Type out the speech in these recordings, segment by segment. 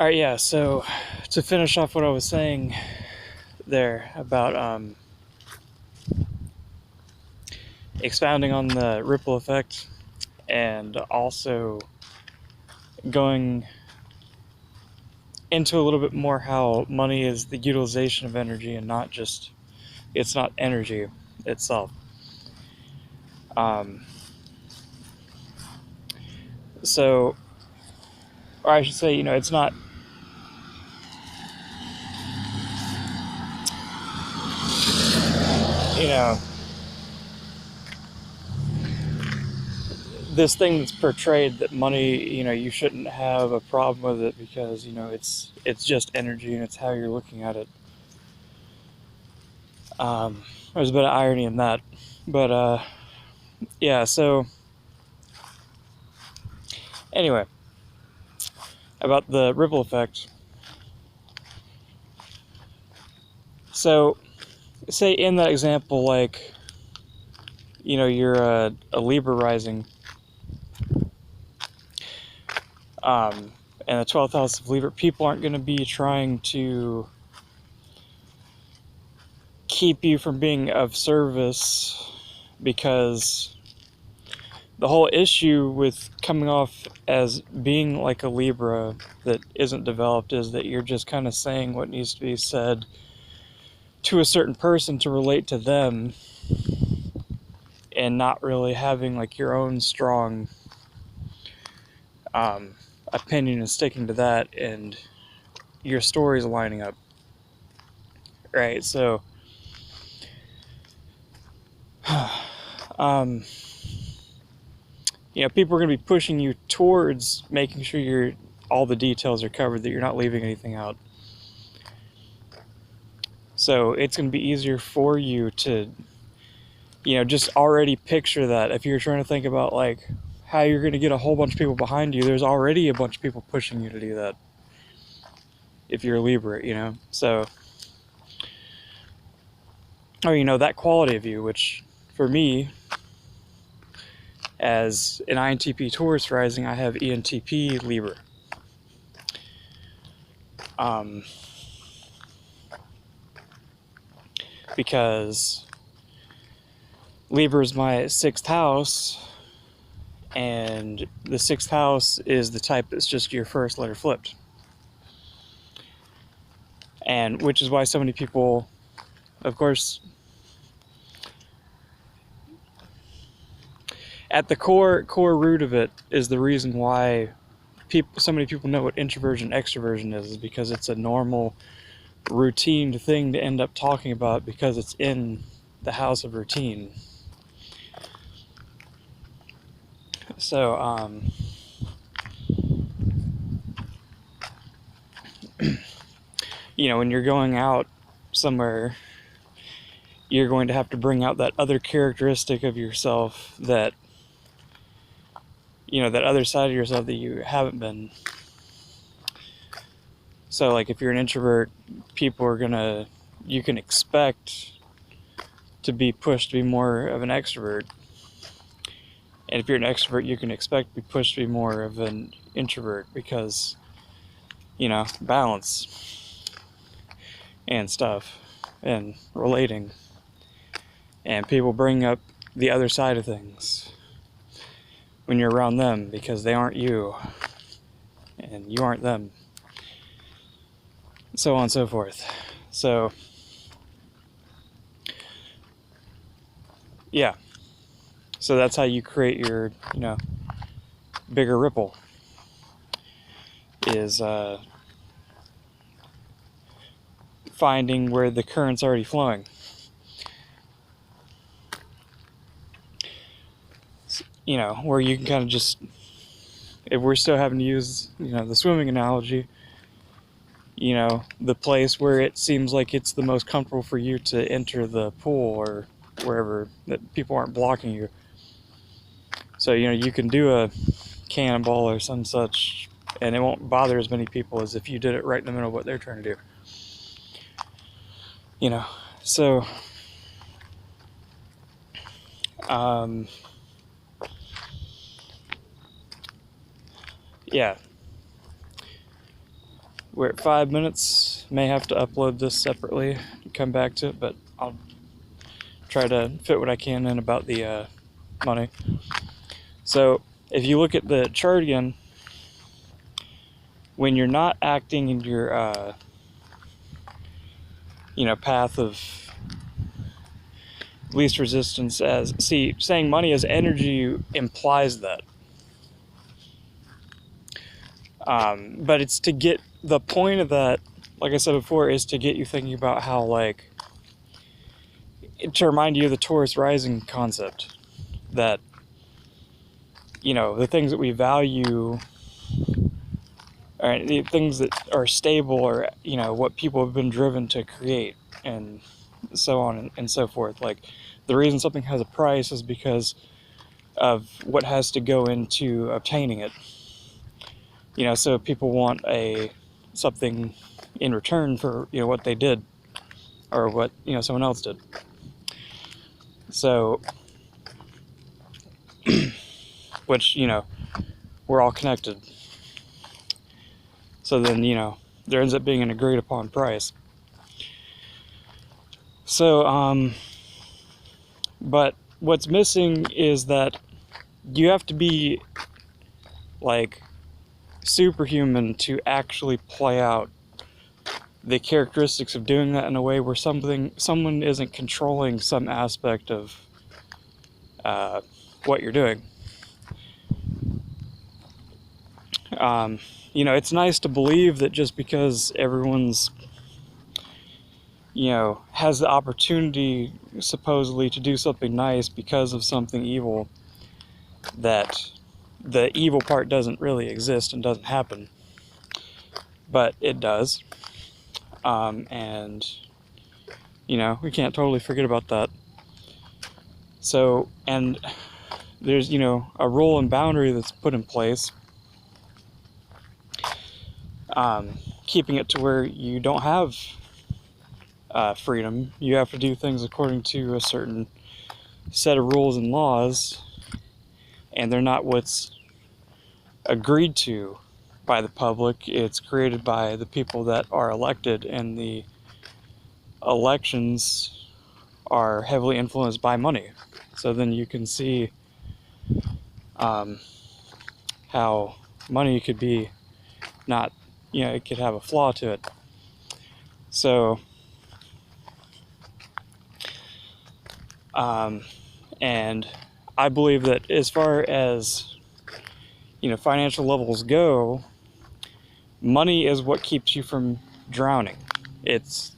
Alright, yeah, so to finish off what I was saying there about expounding on the ripple effect and also going into a little bit more how money is the utilization of energy and not just, it's not energy itself. Um, so, or I should say, it's not, you know, this thing that's portrayed that money, you shouldn't have a problem with it because, it's just energy and it's how you're looking at it. There's a bit of irony in that. But, yeah, so, anyway, about the ripple effect. So, say in that example, like, you're a Libra rising, and the 12th house of Libra, people aren't going to be trying to keep you from being of service because the whole issue with coming off as being like a Libra that isn't developed is that you're just kind of saying what needs to be said to a certain person to relate to them and not really having like your own strong opinion and sticking to that and your stories lining up, right? So people are going to be pushing you towards making sure all the details are covered, that you're not leaving anything out. So it's going to be easier for you to just already picture that. If you're trying to think about like how you're going to get a whole bunch of people behind you, there's already a bunch of people pushing you to do that if you're a Libra, so, or that quality of you, which for me, as an INTP Taurus rising, I have ENTP Libra. Because Libra is my 6th house, and the 6th house is the type that's just your first letter flipped. And which is why so many people, of course, at the core root of it is the reason why so many people know what introversion extroversion is because it's a normal routine thing to end up talking about because it's in the house of routine. So when you're going out somewhere, you're going to have to bring out that other characteristic of yourself, that that other side of yourself that you haven't been. So like if you're an introvert, you can expect to be pushed to be more of an extrovert. And if you're an extrovert, you can expect to be pushed to be more of an introvert because, balance and stuff and relating. And people bring up the other side of things when you're around them because they aren't you and you aren't them. So on and so forth. So, yeah. So that's how you create your, bigger ripple. Is finding where the current's already flowing. Where you can kind of just, if we're still having to use, the swimming analogy, the place where it seems like it's the most comfortable for you to enter the pool or wherever, that people aren't blocking you. So, you can do a cannonball or some such, and it won't bother as many people as if you did it right in the middle of what they're trying to do. So, yeah. We're at 5 minutes. May have to upload this separately and come back to it, but I'll try to fit what I can in about the money. So if you look at the chart again, when you're not acting in your path of least resistance, saying money as energy implies that. But it's to get the point of that, like I said before, is to get you thinking about how, like, to remind you of the Taurus rising concept, that, the things that we value, or the things that are stable, or, what people have been driven to create, and so on and so forth. Like, the reason something has a price is because of what has to go into obtaining it. So people want something in return for, what they did, or what, someone else did. So, which, we're all connected. So then, there ends up being an agreed upon price. So, but what's missing is that you have to be, like, superhuman to actually play out the characteristics of doing that in a way where someone isn't controlling some aspect of what you're doing. It's nice to believe that just because everyone's has the opportunity supposedly to do something nice because of something evil, that the evil part doesn't really exist and doesn't happen. But it does. And we can't totally forget about that. So, and there's a rule and boundary that's put in place, keeping it to where you don't have freedom. You have to do things according to a certain set of rules and laws, and they're not what's agreed to by the public. It's created by the people that are elected, and the elections are heavily influenced by money. So then you can see how money could be not, it could have a flaw to it. So, and I believe that as far as, financial levels go, money is what keeps you from drowning. It's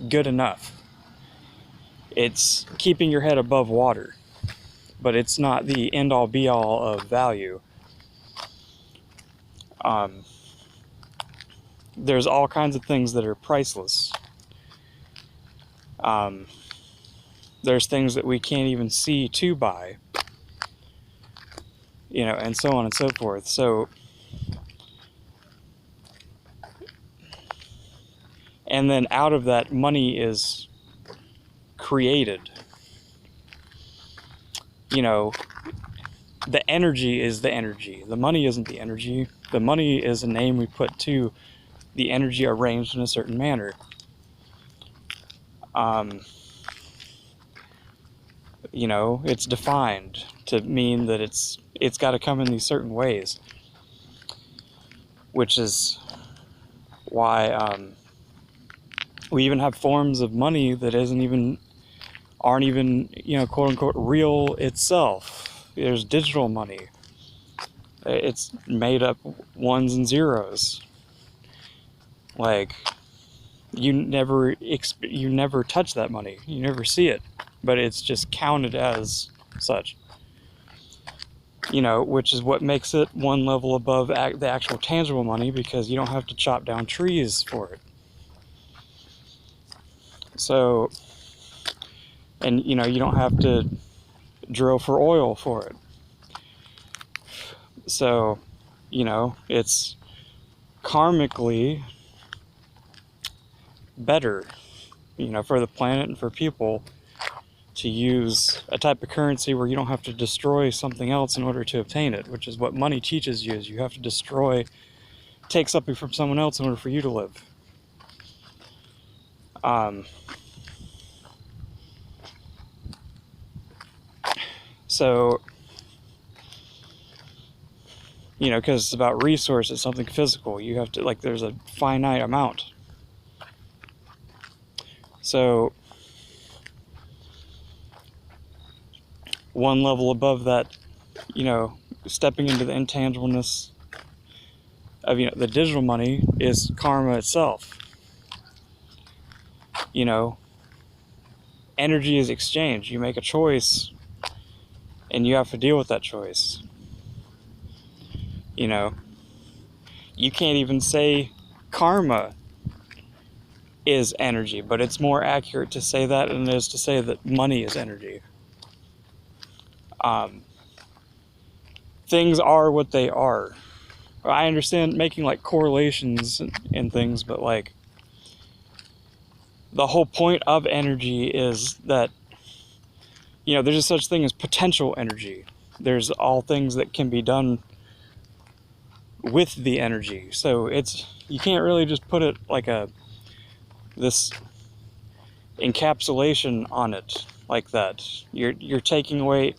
good enough. It's keeping your head above water, but it's not the end-all be-all of value. There's all kinds of things that are priceless. There's things that we can't even see to buy, and so on and so forth. So, and then out of that, money is created. The energy is the energy. The money isn't the energy. The money is a name we put to the energy arranged in a certain manner. It's defined to mean that it's got to come in these certain ways, which is why we even have forms of money that aren't even quote unquote real itself. There's digital money. It's made up ones and zeros. Like, you never touch that money. You never see it, but it's just counted as such. Which is what makes it one level above the actual tangible money, because you don't have to chop down trees for it. So, and you don't have to drill for oil for it. So, it's karmically better, for the planet and for people to use a type of currency where you don't have to destroy something else in order to obtain it, which is what money teaches you, is you have to destroy take something from someone else in order for you to live. So, you know, because it's about resources, something physical. You have to, like, there's a finite amount. So, one level above that, you know, stepping into the intangibleness of, you know, the digital money is karma itself. You know, energy is exchange. You make a choice and you have to deal with that choice. You know, you can't even say karma is energy, but it's more accurate to say that than it is to say that money is energy. Things are what they are. I understand making like correlations and things, but like the whole point of energy is that, you know, there's a such thing as potential energy. There's all things that can be done with the energy. So it's, you can't really just put it like this encapsulation on it like that. You're taking away.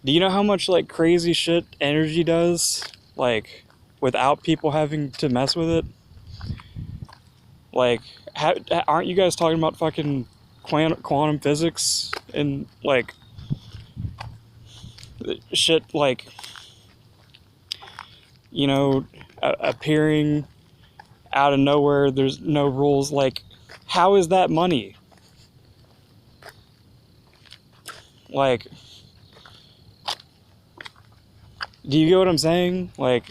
Do you know how much like crazy shit energy does? Like without people having to mess with it? Like, aren't you guys talking about fucking quantum physics and like shit like, you know, appearing out of nowhere, there's no rules. Like, how is that money? Like, do you get what I'm saying? Like,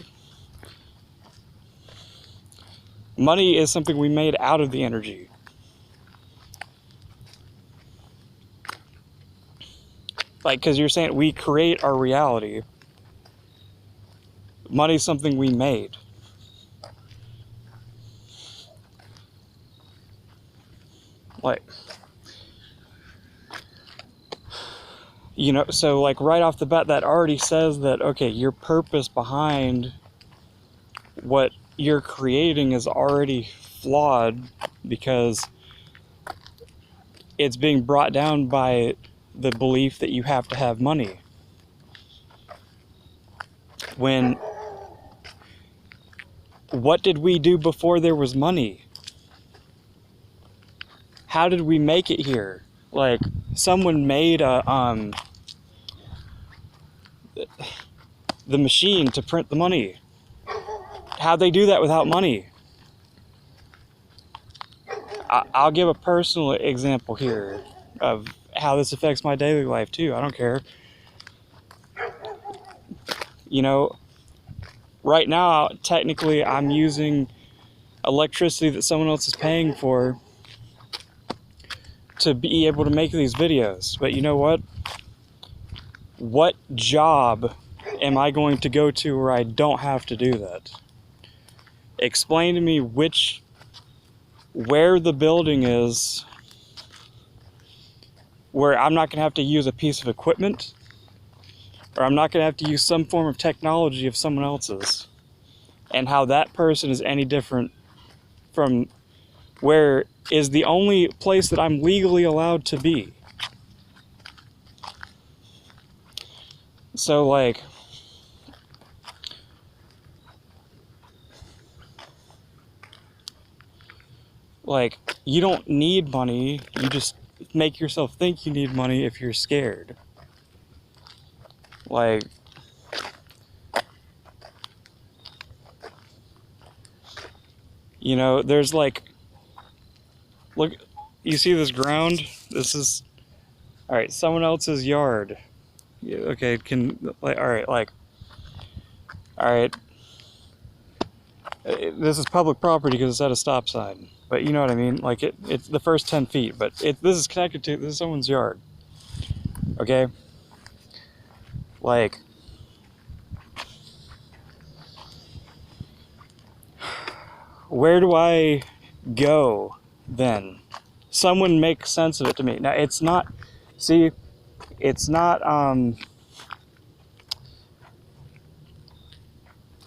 money is something we made out of the energy. Like, because you're saying we create our reality. Money is something we made. Like, you know, so like right off the bat, that already says that, okay, your purpose behind what you're creating is already flawed because it's being brought down by the belief that you have to have money. When, what did we do before there was money? How did we make it here? Like, someone made the machine to print the money. How'd they do that without money? I'll give a personal example here of how this affects my daily life too. I don't care. You know, right now, technically, I'm using electricity that someone else is paying for to be able to make these videos. But you know what? What job am I going to go to where I don't have to do that? Explain to me where the building is where I'm not going to have to use a piece of equipment, or I'm not going to have to use some form of technology of someone else's, and how that person is any different from where is the only place that I'm legally allowed to be. So like, you don't need money, you just make yourself think you need money if you're scared. Like, you know, there's like, look, you see this ground? This is, alright, someone else's yard. Yeah, okay, alright, this is public property because it's at a stop sign. But you know what I mean? Like, it's the first 10 feet, but this is connected to, this is someone's yard. Okay? Like, where do I go then? Someone make sense of it to me. Now, it's not, see, it's not,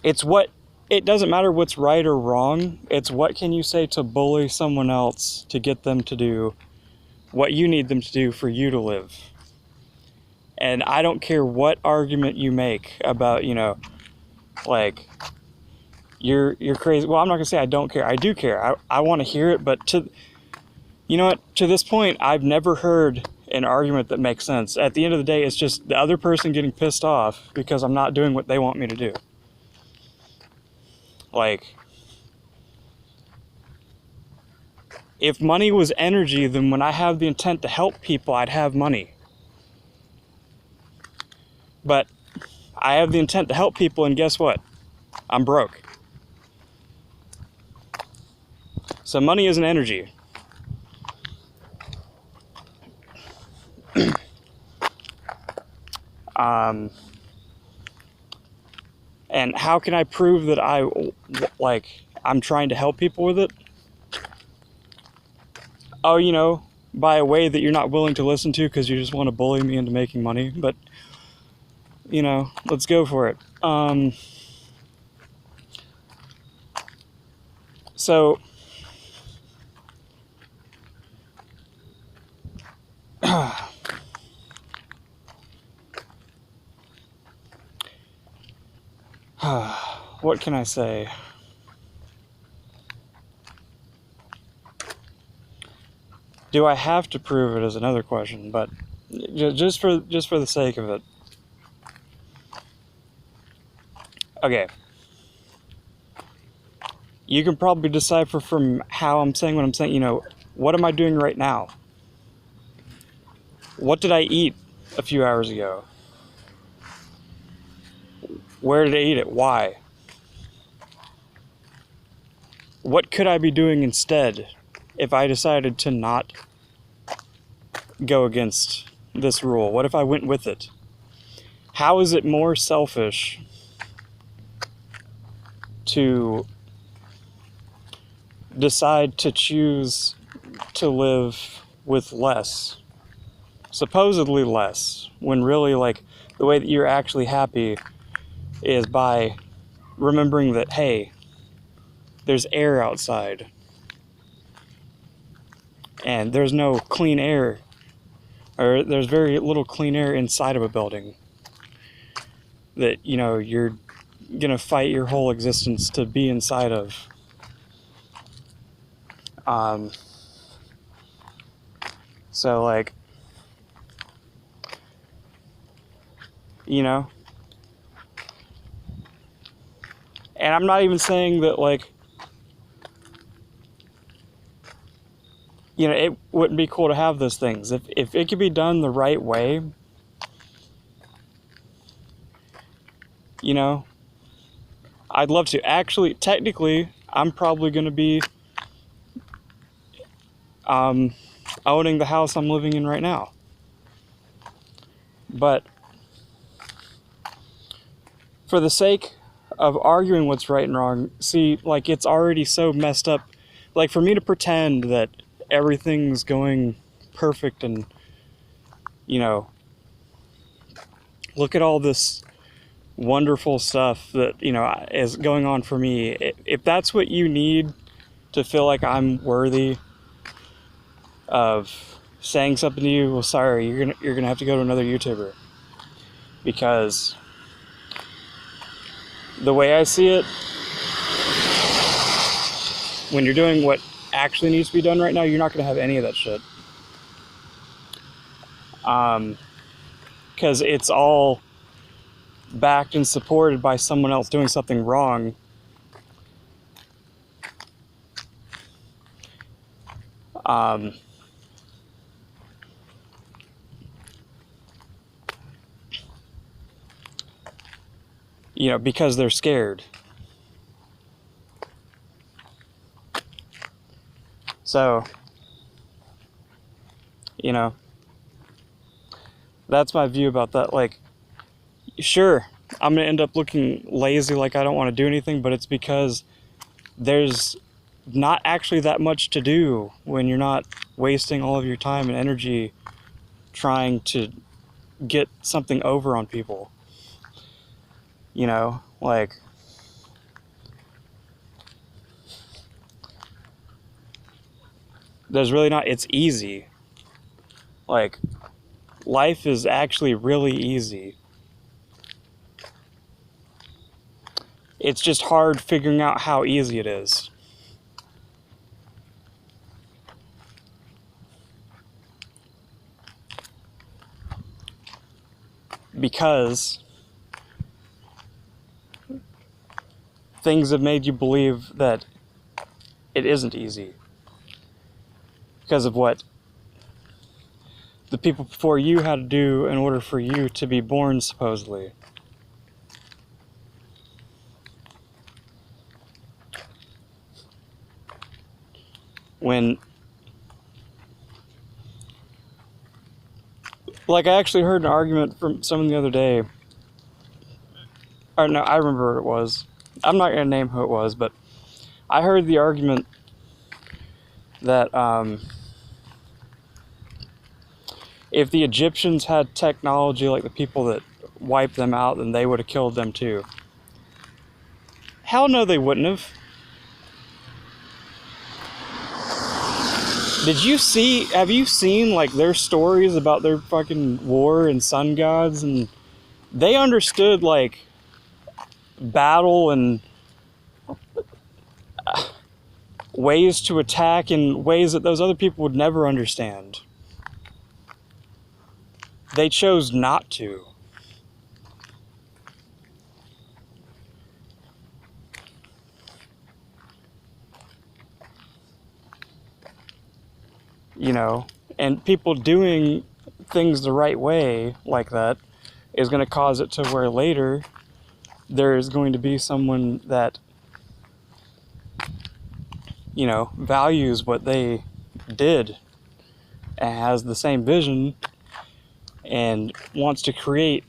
it's what it doesn't matter what's right or wrong. It's what can you say to bully someone else to get them to do what you need them to do for you to live. And I don't care what argument you make about, like, you're crazy. Well, I'm not gonna say I don't care. I do care. I want to hear it, but you know what? To this point, I've never heard an argument that makes sense. At the end of the day, it's just the other person getting pissed off because I'm not doing what they want me to do. Like, if money was energy, then when I have the intent to help people, I'd have money. But I have the intent to help people, and guess what? I'm broke. So money isn't energy. And how can I prove that I'm trying to help people with it? Oh, by a way that you're not willing to listen to because you just want to bully me into making money. But, let's go for it. So, what can I say? Do I have to prove it is another question, but just for the sake of it. Okay. You can probably decipher from how I'm saying what I'm saying, what am I doing right now? What did I eat a few hours ago? Where did I eat it? Why? What could I be doing instead if I decided to not go against this rule? What if I went with it? How is it more selfish to decide to choose to live with less, supposedly less, when really, the way that you're actually happy is by remembering that, hey, there's air outside and there's no clean air, or there's very little clean air inside of a building that, you're gonna fight your whole existence to be inside of. So, and I'm not even saying that, it wouldn't be cool to have those things. If it could be done the right way, I'd love to. Actually, technically, I'm probably going to be owning the house I'm living in right now. But for the sake of arguing what's right and wrong, see, it's already so messed up. For me to pretend that everything's going perfect and, look at all this wonderful stuff that, is going on for me. If that's what you need to feel like I'm worthy of saying something to you, well, sorry, you're gonna have to go to another YouTuber. Because the way I see it, when you're doing what actually needs to be done right now, you're not gonna have any of that shit. Because it's all backed and supported by someone else doing something wrong. Because they're scared. So, that's my view about that. Sure, I'm going to end up looking lazy, I don't want to do anything, but it's because there's not actually that much to do when you're not wasting all of your time and energy trying to get something over on people. There's really not. It's easy. Like, life is actually really easy. It's just hard figuring out how easy it is. Because things have made you believe that it isn't easy. Because of what the people before you had to do in order for you to be born, supposedly. When, like, I actually heard an argument from someone the other day. Or no, I remember what it was. I'm not going to name who it was, but I heard the argument that if the Egyptians had technology like the people that wiped them out, then they would have killed them too. Hell no, they wouldn't have. Have you seen like their stories about their fucking war and sun gods? And they understood like battle and ways to attack in ways that those other people would never understand. They chose not to. You know, and people doing things the right way like that is going to cause it to where later there is going to be someone that, you know, values what they did and has the same vision and wants to create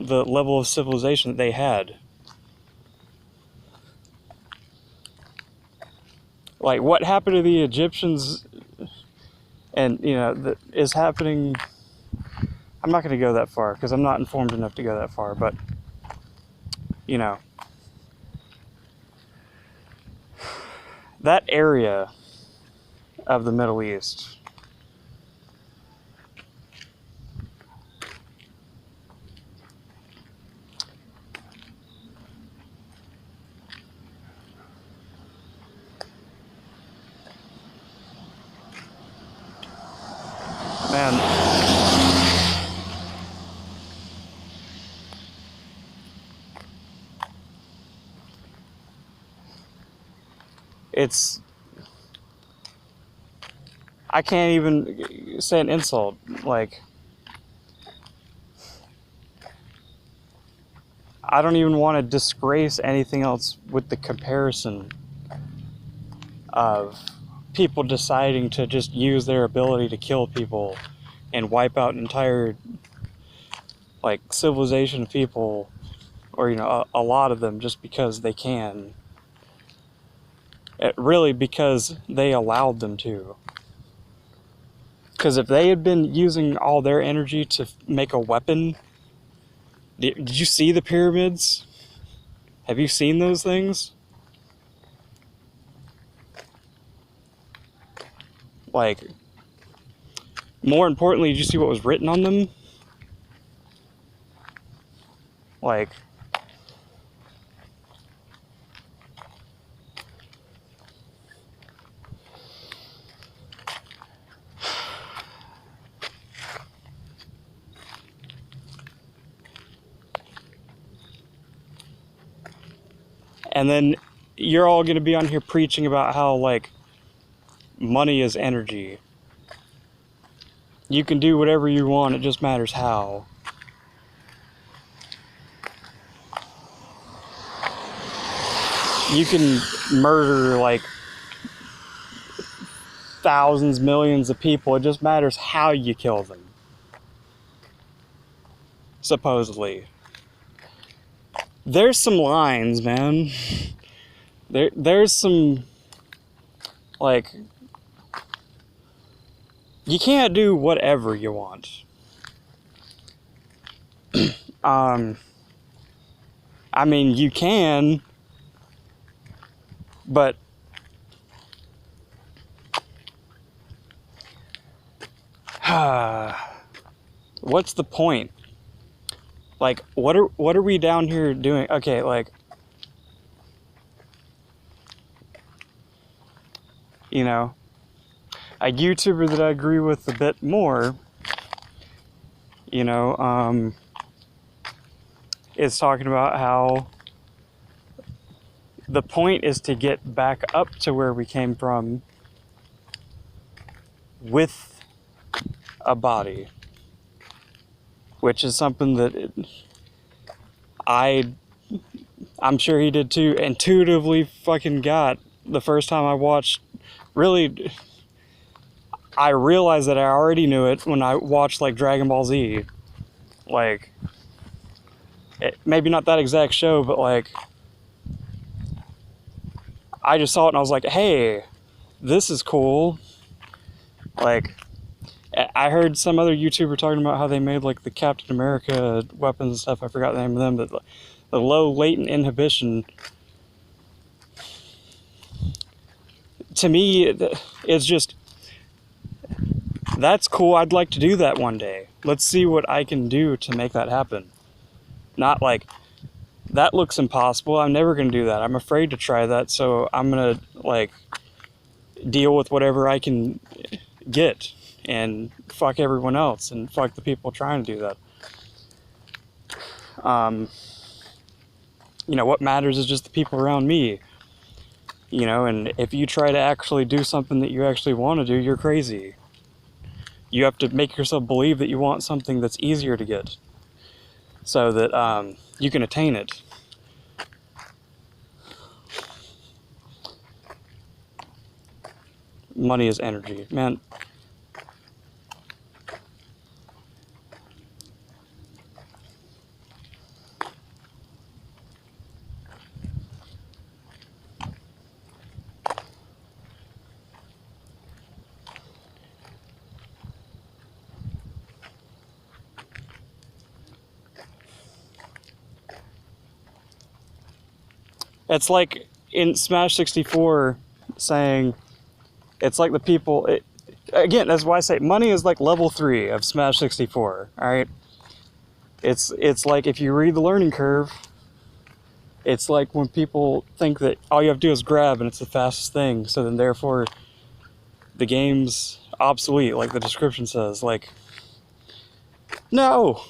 the level of civilization that they had. Like what happened to the Egyptians and, you know, that is happening. I'm not going to go that far because I'm not informed enough to go that far, but, you know, that area of the Middle East, man, it's, I can't even say an insult. Like, I don't even want to disgrace anything else with the comparison of people deciding to just use their ability to kill people and wipe out an entire, like, civilization of people, or, you know, a lot of them just because they can. Really, because they allowed them to. Because if they had been using all their energy to make a weapon, did you see the pyramids? Have you seen those things? Like, more importantly, did you see what was written on them? Like, and then you're all going to be on here preaching about how, like, money is energy. You can do whatever you want, it just matters how. You can murder, like, thousands, millions of people, it just matters how you kill them. Supposedly. There's some lines, man. There's some, like, you can't do whatever you want. I mean, you can, but what's the point? Like, what are we down here doing? Okay, like, you know, a YouTuber that I agree with a bit more, you know, is talking about how the point is to get back up to where we came from with a body, which is something that I'm sure he did too, intuitively fucking got the first time I watched. Really, I realized that I already knew it when I watched like Dragon Ball Z. Like, maybe not that exact show, but like, I just saw it and I was like, hey, this is cool. Like, I heard some other YouTuber talking about how they made like the Captain America weapons and stuff. I forgot the name of them, but the low latent inhibition, to me, it's just, that's cool. I'd like to do that one day. Let's see what I can do to make that happen. Not like, that looks impossible. I'm never going to do that. I'm afraid to try that, so I'm going to like deal with whatever I can get and fuck everyone else and fuck the people trying to do that. You know, what matters is just the people around me. You know, and if you try to actually do something that you actually want to do, you're crazy. You have to make yourself believe that you want something that's easier to get so that you can attain it. Money is energy. Man, it's like in Smash 64 saying, it's like the people, again, that's why I say money is like level 3 of Smash 64, alright? It's like if you read the learning curve, it's like when people think that all you have to do is grab and it's the fastest thing, so then therefore the game's obsolete, like the description says. Like, no!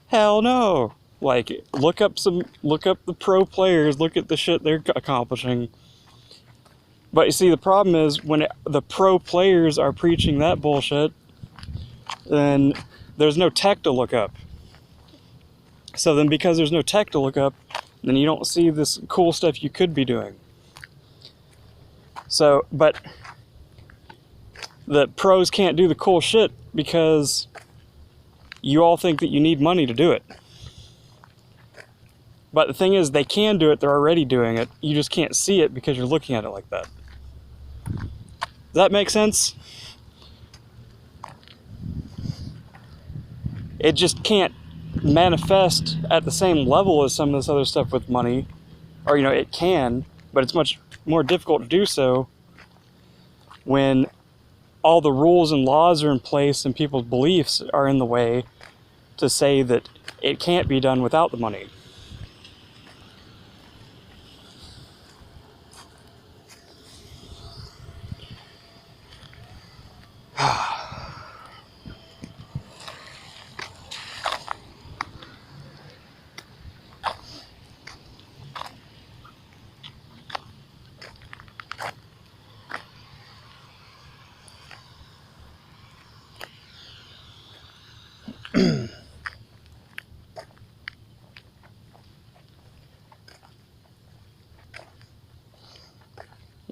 Hell no! Like, look up the pro players, look at the shit they're accomplishing. But you see, the problem is when the pro players are preaching that bullshit, then there's no tech to look up. So then because there's no tech to look up, then you don't see this cool stuff you could be doing. So, but the pros can't do the cool shit because you all think that you need money to do it. But the thing is, they can do it, they're already doing it, you just can't see it because you're looking at it like that. Does that make sense? It just can't manifest at the same level as some of this other stuff with money. Or, you know, it can, but it's much more difficult to do so when all the rules and laws are in place and people's beliefs are in the way to say that it can't be done without the money.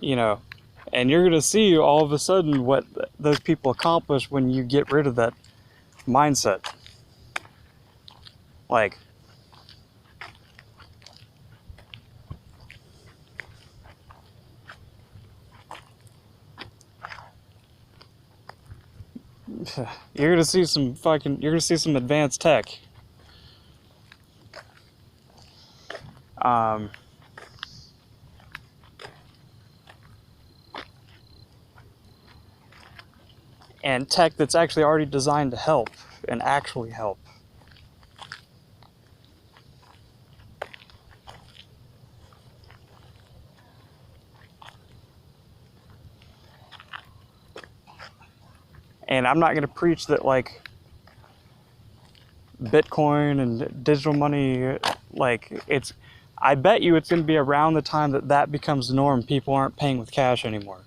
You know, and you're going to see all of a sudden what those people accomplish when you get rid of that mindset. Like, you're going to see you're going to see some advanced tech. and tech that's actually already designed to help and actually help. And I'm not going to preach that like Bitcoin and digital money, like I bet you it's going to be around the time that that becomes the norm. People aren't paying with cash anymore.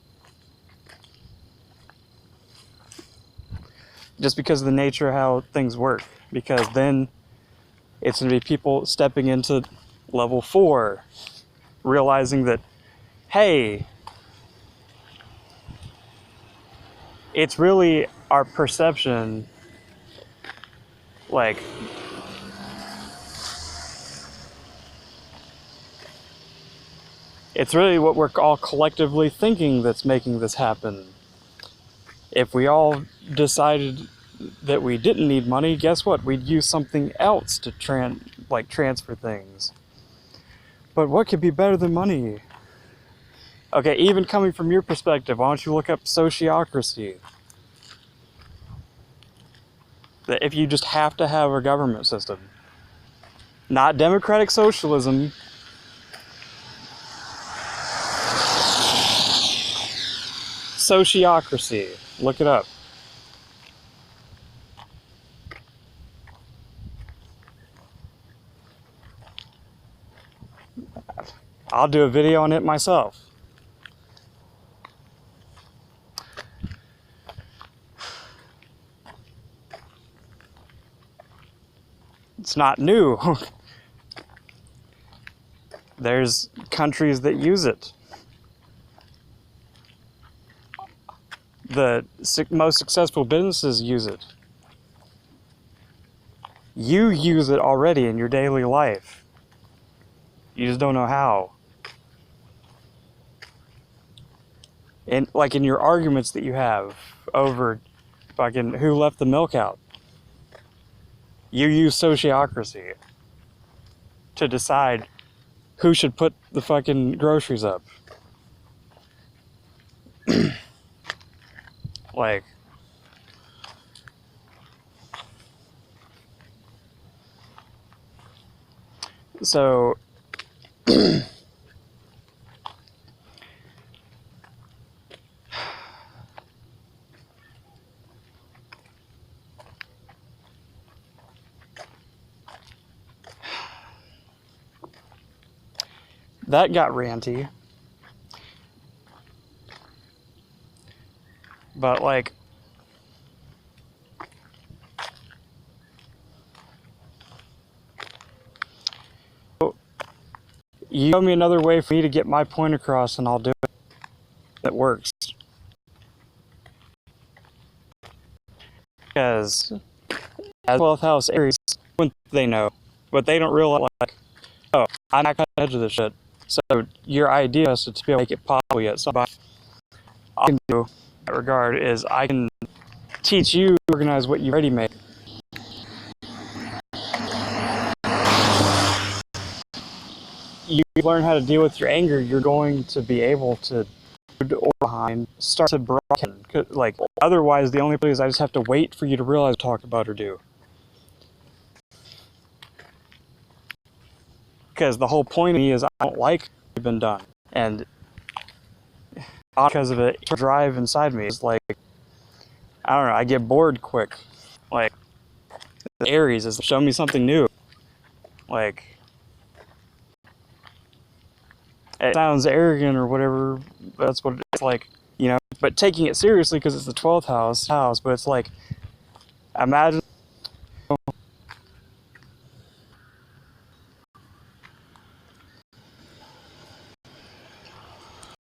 Just because of the nature of how things work. Because then it's going to be people stepping into level 4, realizing that, hey, it's really our perception, like, it's really what we're all collectively thinking that's making this happen. If we all decided that we didn't need money, guess what? We'd use something else to transfer things. But what could be better than money? Okay, even coming from your perspective, why don't you look up sociocracy? That if you just have to have a government system. Not democratic socialism. Sociocracy. Look it up. I'll do a video on it myself. It's not new. There's countries that use it. The most successful businesses use it. You use it already in your daily life. You just don't know how. And like in your arguments that you have over fucking who left the milk out. You use sociocracy to decide who should put the fucking groceries up. Like, so that got ranty. But like, you show me another way for me to get my point across and I'll do it that works. Because as 12th house Aries, they know, but they don't realize, like, oh, I'm not cutting the edge of this shit. So your idea is to be able to make it possible yet. So what I can do in that regard is I can teach you to organize what you already made. You learn how to deal with your anger, you're going to be able to or behind start to broaden. Like, otherwise the only place I just have to wait for you to realize talk about or do. Because the whole point of me is I don't like what's been done. And because of it, drive inside me is like, I don't know, I get bored quick. Like, the Aries is show me something new. Like, it sounds arrogant or whatever, but that's what it's like, you know. But taking it seriously because it's the 12th house, but it's like, imagine